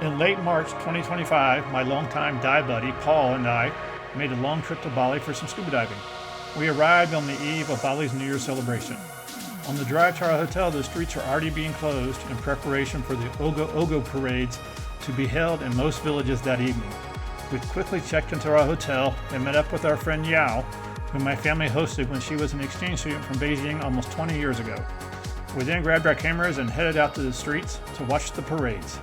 In late March 2025, my longtime dive buddy Paul and I made a long trip to Bali for some scuba diving. We arrived on the eve of Bali's New Year celebration. On the drive to our hotel, the streets are already being closed in preparation for the Ogo parades to be held in most villages that evening. We quickly checked into our hotel and met up with our friend Yao, whom my family hosted when she was an exchange student from Beijing almost 20 years ago. We then grabbed our cameras and headed out to the streets to watch the parades.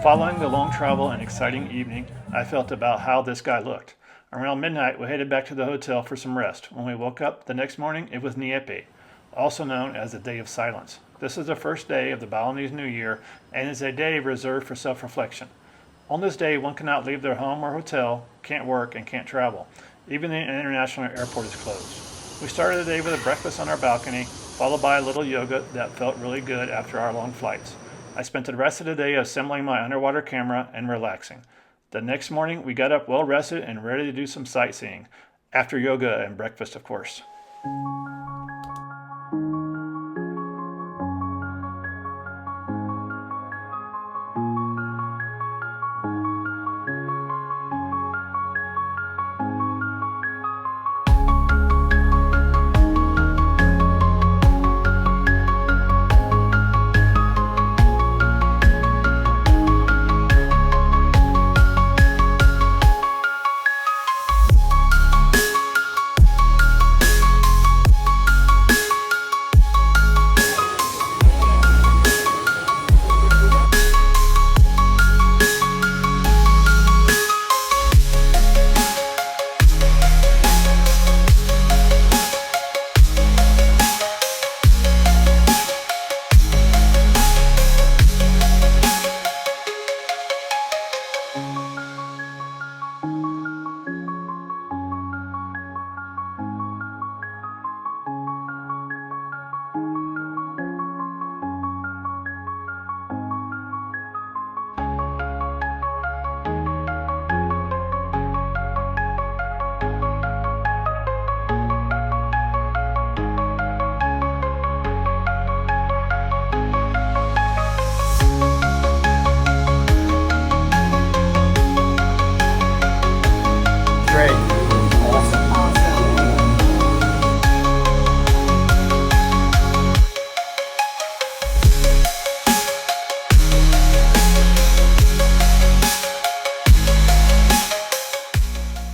Following the long travel and exciting evening, I felt about how this guy looked. Around midnight, we headed back to the hotel for some rest. When we woke up the next morning, it was Niepe, also known as the Day of Silence. This is the first day of the Balinese New Year and is a day reserved for self-reflection. On this day, one cannot leave their home or hotel, can't work, and can't travel. Even the international airport is closed. We started the day with a breakfast on our balcony, followed by a little yoga that felt really good after our long flights. I spent the rest of the day assembling my underwater camera and relaxing. The next morning, we got up well rested and ready to do some sightseeing, after yoga and breakfast, of course.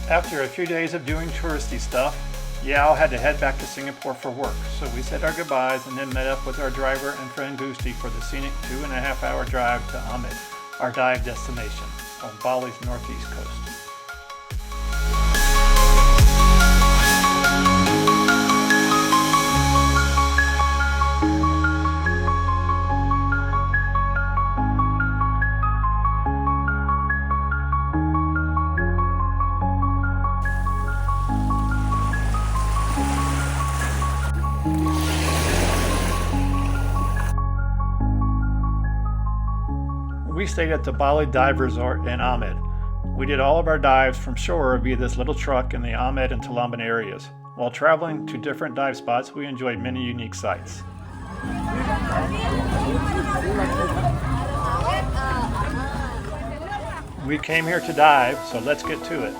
After a few days of doing touristy stuff, Yao had to head back to Singapore for work, so we said our goodbyes and then met up with our driver and friend Gusti for the scenic 2.5-hour drive to Amed, our dive destination on Bali's northeast coast. We stayed at the Bali Dive Resort in Amed. We did all of our dives from shore via this little truck in the Amed and Tulamben areas. While traveling to different dive spots, we enjoyed many unique sights. We came here to dive, so let's get to it.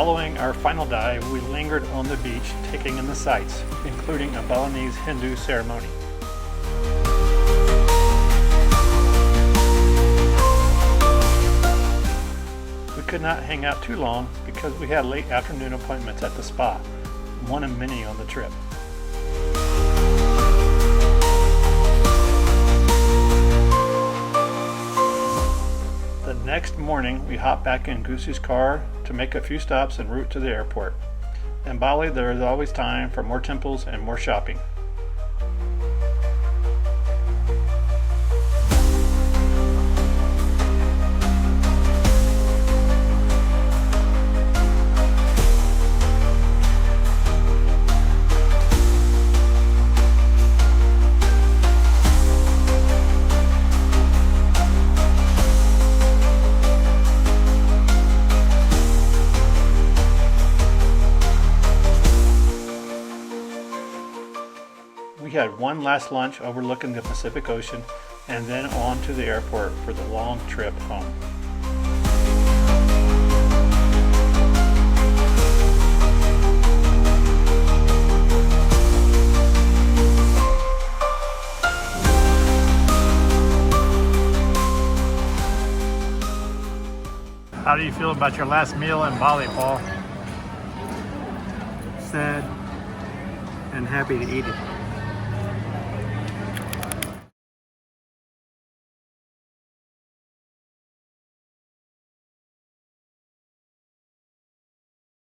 Following our final dive, we lingered on the beach taking in the sights, including a Balinese Hindu ceremony. We could not hang out too long because we had late afternoon appointments at the spa, one of many on the trip. The next morning, we hopped back in Gusu's car to make a few stops en route to the airport. In Bali, there is always time for more temples and more shopping. We had one last lunch overlooking the Pacific Ocean and then on to the airport for the long trip home. How do you feel about your last meal in Bali, Paul? Sad and happy to eat it.